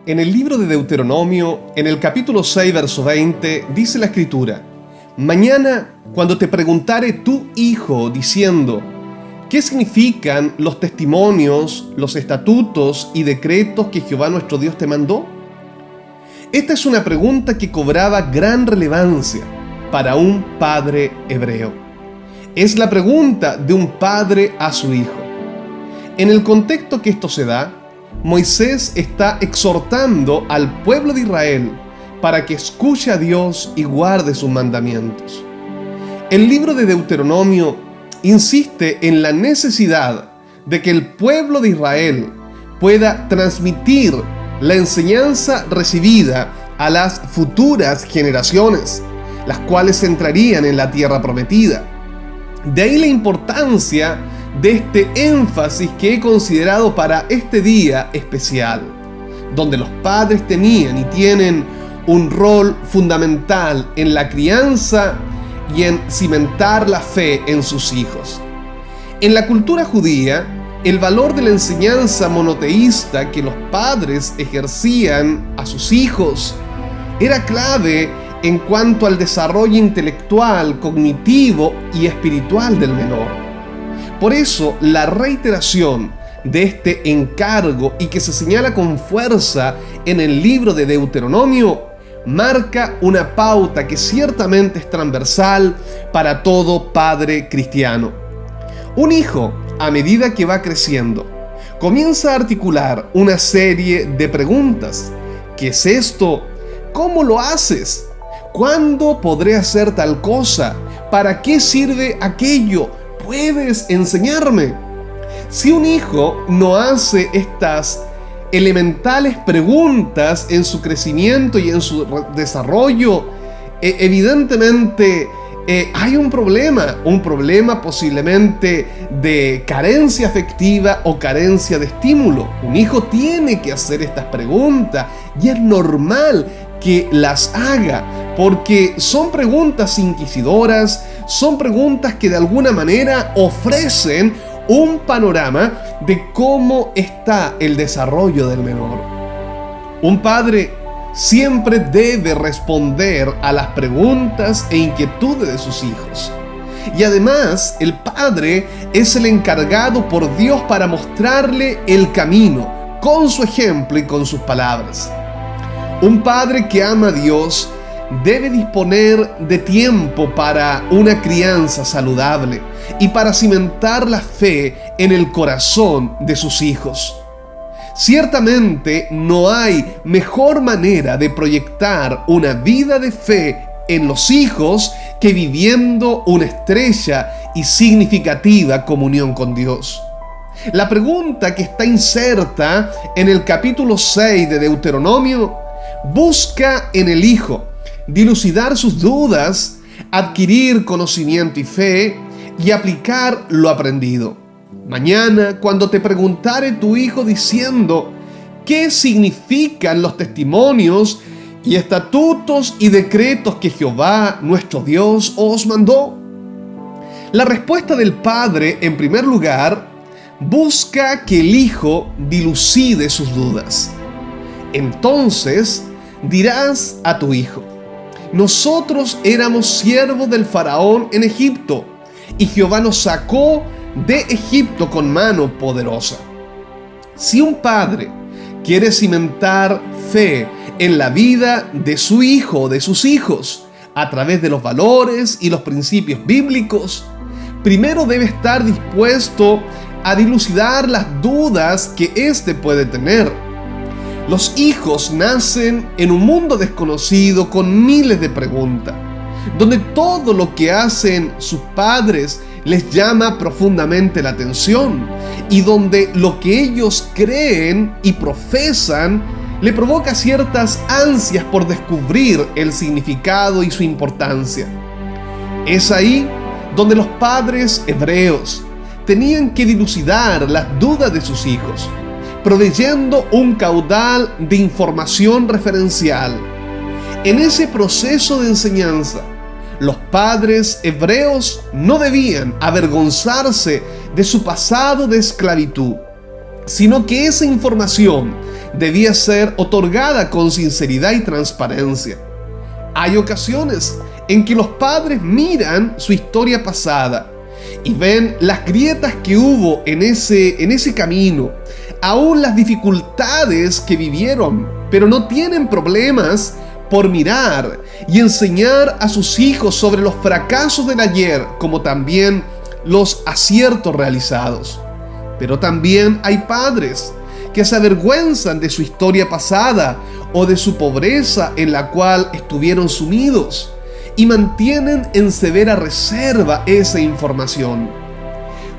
En el libro de Deuteronomio, en el capítulo 6, verso 20, dice la Escritura: Mañana, cuando te preguntare tu hijo, diciendo, ¿qué significan los testimonios, los estatutos y decretos que Jehová nuestro Dios te mandó? Esta es una pregunta que cobraba gran relevancia para un padre hebreo. Es la pregunta de un padre a su hijo. En el contexto que esto se da, Moisés está exhortando al pueblo de Israel para que escuche a Dios y guarde sus mandamientos. El libro de Deuteronomio insiste en la necesidad de que el pueblo de Israel pueda transmitir la enseñanza recibida a las futuras generaciones, las cuales entrarían en la tierra prometida. De ahí la importancia de este énfasis que he considerado para este día especial, donde los padres tenían y tienen un rol fundamental en la crianza y en cimentar la fe en sus hijos. En la cultura judía, el valor de la enseñanza monoteísta que los padres ejercían a sus hijos era clave en cuanto al desarrollo intelectual, cognitivo y espiritual del menor. Por eso, la reiteración de este encargo y que se señala con fuerza en el libro de Deuteronomio marca una pauta que ciertamente es transversal para todo padre cristiano. Un hijo, a medida que va creciendo, comienza a articular una serie de preguntas. ¿Qué es esto? ¿Cómo lo haces? ¿Cuándo podré hacer tal cosa? ¿Para qué sirve aquello? ¿Puedes enseñarme? Si un hijo no hace estas elementales preguntas en su crecimiento y en su desarrollo, evidentemente hay un problema posiblemente de carencia afectiva o carencia de estímulo. Un hijo tiene que hacer estas preguntas y es normal que las haga, porque son preguntas inquisidoras, son preguntas que de alguna manera ofrecen un panorama de cómo está el desarrollo del menor. Un padre siempre debe responder a las preguntas e inquietudes de sus hijos. Y además, el padre es el encargado por Dios para mostrarle el camino, con su ejemplo y con sus palabras. Un padre que ama a Dios debe disponer de tiempo para una crianza saludable y para cimentar la fe en el corazón de sus hijos. Ciertamente no hay mejor manera de proyectar una vida de fe en los hijos que viviendo una estrecha y significativa comunión con Dios. La pregunta que está inserta en el capítulo 6 de Deuteronomio busca en el hijo dilucidar sus dudas, adquirir conocimiento y fe y aplicar lo aprendido. Mañana, cuando te preguntare tu hijo diciendo, ¿qué significan los testimonios y estatutos y decretos que Jehová, nuestro Dios, os mandó? La respuesta del padre, en primer lugar, busca que el hijo dilucide sus dudas. Entonces dirás a tu hijo: nosotros éramos siervos del faraón en Egipto, y Jehová nos sacó de Egipto con mano poderosa. Si un padre quiere cimentar fe en la vida de su hijo o de sus hijos a través de los valores y los principios bíblicos, primero debe estar dispuesto a dilucidar las dudas que éste puede tener. Los hijos nacen en un mundo desconocido con miles de preguntas, donde todo lo que hacen sus padres les llama profundamente la atención y donde lo que ellos creen y profesan le provoca ciertas ansias por descubrir el significado y su importancia. Es ahí donde los padres hebreos tenían que dilucidar las dudas de sus hijos, proveyendo un caudal de información referencial. En ese proceso de enseñanza, los padres hebreos no debían avergonzarse de su pasado de esclavitud, sino que esa información debía ser otorgada con sinceridad y transparencia. Hay ocasiones en que los padres miran su historia pasada y ven las grietas que hubo en ese camino, aún las dificultades que vivieron, pero no tienen problemas por mirar y enseñar a sus hijos sobre los fracasos del ayer, como también los aciertos realizados. Pero también hay padres que se avergüenzan de su historia pasada o de su pobreza en la cual estuvieron sumidos y mantienen en severa reserva esa información.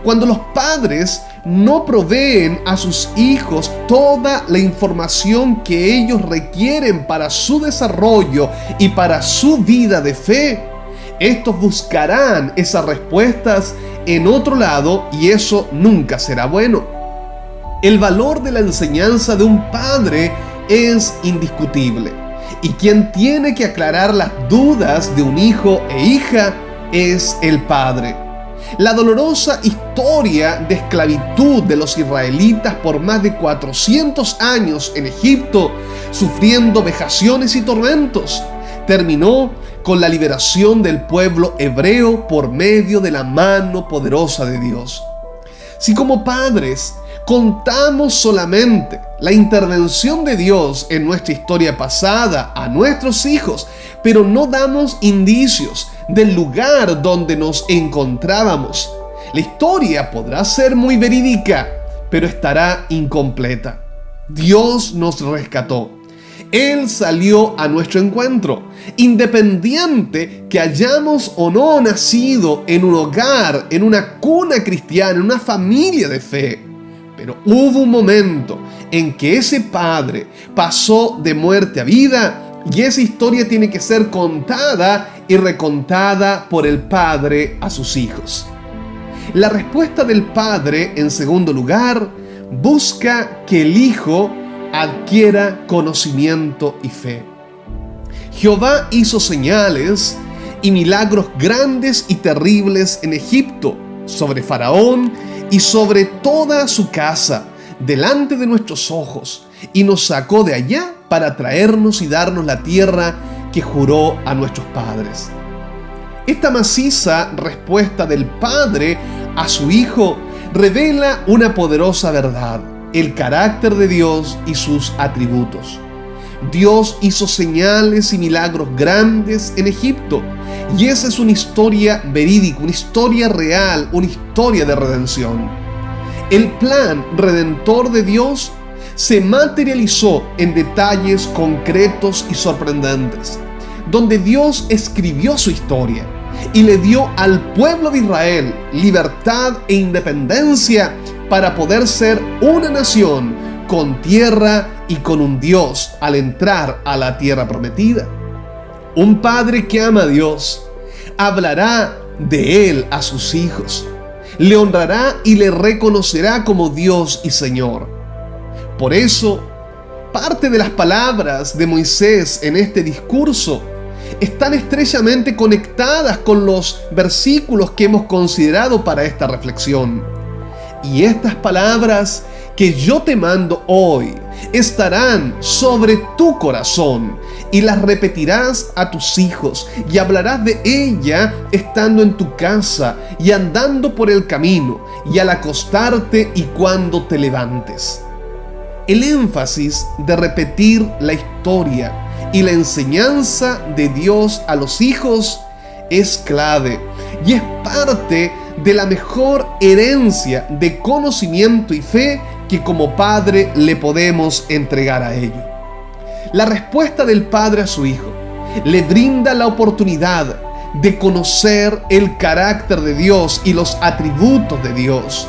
Cuando los padres no proveen a sus hijos toda la información que ellos requieren para su desarrollo y para su vida de fe, estos buscarán esas respuestas en otro lado y eso nunca será bueno. El valor de la enseñanza de un padre es indiscutible y quien tiene que aclarar las dudas de un hijo e hija es el padre. La dolorosa historia de esclavitud de los israelitas por más de 400 años en Egipto, sufriendo vejaciones y tormentos, terminó con la liberación del pueblo hebreo por medio de la mano poderosa de Dios. Si como padres contamos solamente la intervención de Dios en nuestra historia pasada a nuestros hijos, pero no damos indicios del lugar donde nos encontrábamos, la historia podrá ser muy verídica, pero estará incompleta. Dios nos rescató. Él salió a nuestro encuentro, independiente que hayamos o no nacido en un hogar, en una cuna cristiana, en una familia de fe. Pero hubo un momento en que ese padre pasó de muerte a vida y esa historia tiene que ser contada y recontada por el padre a sus hijos. La respuesta del padre, en segundo lugar, busca que el hijo adquiera conocimiento y fe. Jehová hizo señales y milagros grandes y terribles en Egipto, sobre Faraón y sobre toda su casa, delante de nuestros ojos, y nos sacó de allá para traernos y darnos la tierra que juró a nuestros padres. Esta maciza respuesta del padre a su hijo revela una poderosa verdad: el carácter de Dios y sus atributos. Dios hizo señales y milagros grandes en Egipto, y esa es una historia verídica, una historia real, una historia de redención. El plan redentor de Dios se materializó en detalles concretos y sorprendentes, donde Dios escribió su historia y le dio al pueblo de Israel libertad e independencia para poder ser una nación con tierra y con un Dios al entrar a la tierra prometida. Un padre que ama a Dios hablará de Él a sus hijos, le honrará y le reconocerá como Dios y Señor. Por eso, parte de las palabras de Moisés en este discurso están estrechamente conectadas con los versículos que hemos considerado para esta reflexión. Y estas palabras que yo te mando hoy estarán sobre tu corazón y las repetirás a tus hijos y hablarás de ella estando en tu casa y andando por el camino y al acostarte y cuando te levantes. El énfasis de repetir la historia y la enseñanza de Dios a los hijos es clave y es parte de la mejor herencia de conocimiento y fe que como padre le podemos entregar a ellos. La respuesta del padre a su hijo le brinda la oportunidad de conocer el carácter de Dios y los atributos de Dios.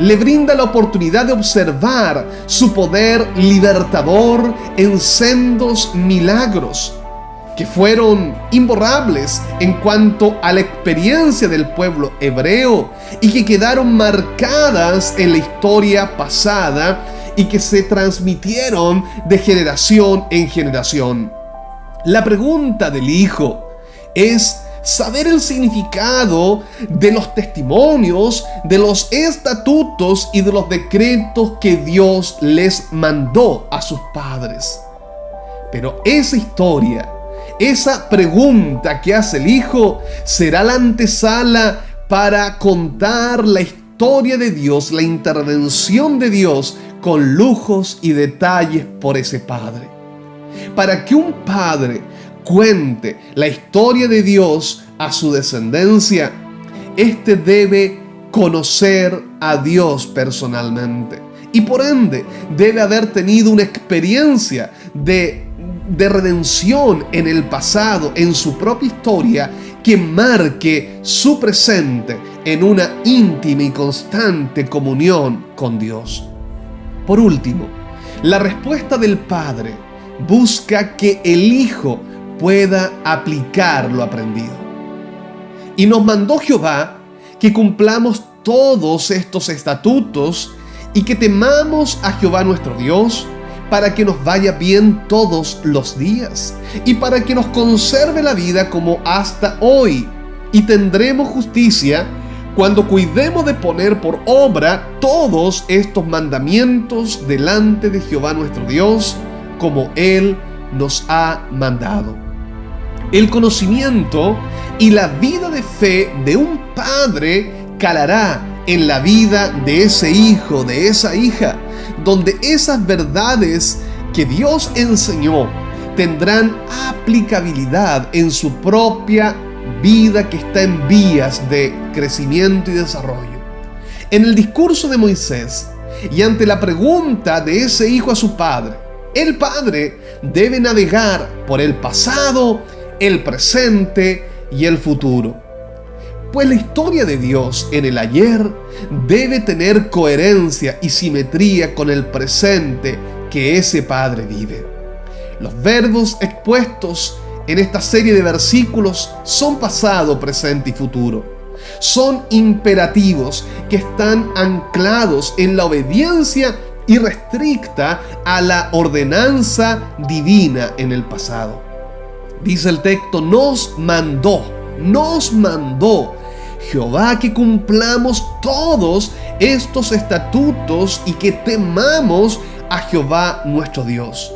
Le brinda la oportunidad de observar su poder libertador en sendos milagros que fueron imborrables en cuanto a la experiencia del pueblo hebreo y que quedaron marcadas en la historia pasada y que se transmitieron de generación en generación. La pregunta del hijo es saber el significado de los testimonios, de los estatutos y de los decretos que Dios les mandó a sus padres. Pero esa historia, esa pregunta que hace el hijo, será la antesala para contar la historia de Dios, la intervención de Dios con lujos y detalles por ese padre. Para que un padre cuente la historia de Dios a su descendencia, éste debe conocer a Dios personalmente y por ende debe haber tenido una experiencia de redención en el pasado, en su propia historia, que marque su presente en una íntima y constante comunión con Dios. Por último, la respuesta del Padre busca que el Hijo pueda aplicar lo aprendido. Y nos mandó Jehová que cumplamos todos estos estatutos y que temamos a Jehová nuestro Dios, para que nos vaya bien todos los días y para que nos conserve la vida como hasta hoy. Y tendremos justicia cuando cuidemos de poner por obra todos estos mandamientos delante de Jehová nuestro Dios, como Él nos ha mandado. El conocimiento y la vida de fe de un padre calará en la vida de ese hijo, de esa hija, donde esas verdades que Dios enseñó tendrán aplicabilidad en su propia vida que está en vías de crecimiento y desarrollo. En el discurso de Moisés y ante la pregunta de ese hijo a su padre, el padre debe navegar por el pasado, el presente y el futuro. Pues la historia de Dios en el ayer debe tener coherencia y simetría con el presente que ese padre vive. Los verbos expuestos en esta serie de versículos son pasado, presente y futuro. Son imperativos que están anclados en la obediencia irrestricta a la ordenanza divina en el pasado. Dice el texto, nos mandó Jehová que cumplamos todos estos estatutos y que temamos a Jehová nuestro Dios.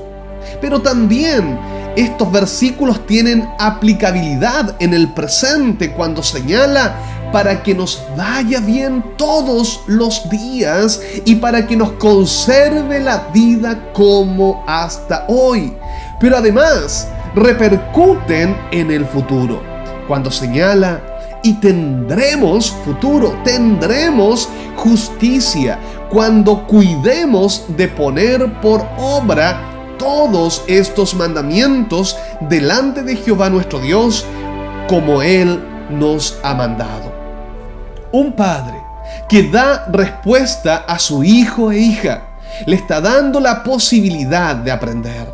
Pero también estos versículos tienen aplicabilidad en el presente cuando señala para que nos vaya bien todos los días y para que nos conserve la vida como hasta hoy. Pero además repercuten en el futuro cuando señala y tendremos futuro, tendremos justicia cuando cuidemos de poner por obra todos estos mandamientos delante de Jehová nuestro Dios, como Él nos ha mandado. Un padre que da respuesta a su hijo e hija le está dando la posibilidad de aprender.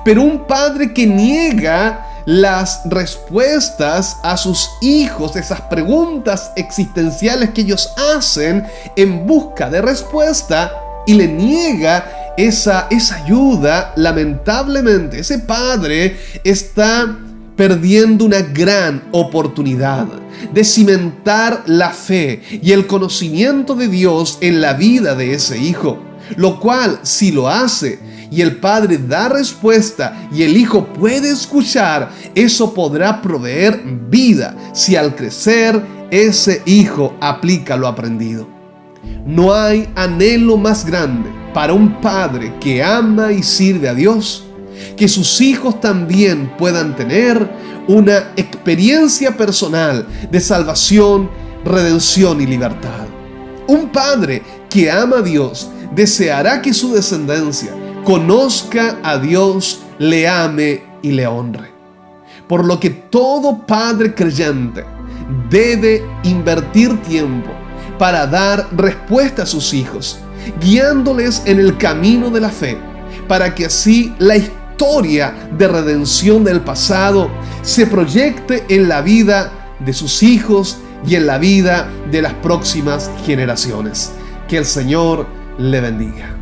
Pero un padre que niega las respuestas a sus hijos, esas preguntas existenciales que ellos hacen en busca de respuesta, y le niega esa ayuda, lamentablemente ese padre está perdiendo una gran oportunidad de cimentar la fe y el conocimiento de Dios en la vida de ese hijo, lo cual, si lo hace y el padre da respuesta y el hijo puede escuchar, eso podrá proveer vida si al crecer ese hijo aplica lo aprendido. No hay anhelo más grande para un padre que ama y sirve a Dios que sus hijos también puedan tener una experiencia personal de salvación, redención y libertad. Un padre que ama a Dios deseará que su descendencia conozca a Dios, le ame y le honre. Por lo que todo padre creyente debe invertir tiempo para dar respuesta a sus hijos, guiándoles en el camino de la fe, para que así la historia de redención del pasado se proyecte en la vida de sus hijos y en la vida de las próximas generaciones. Que el Señor le bendiga.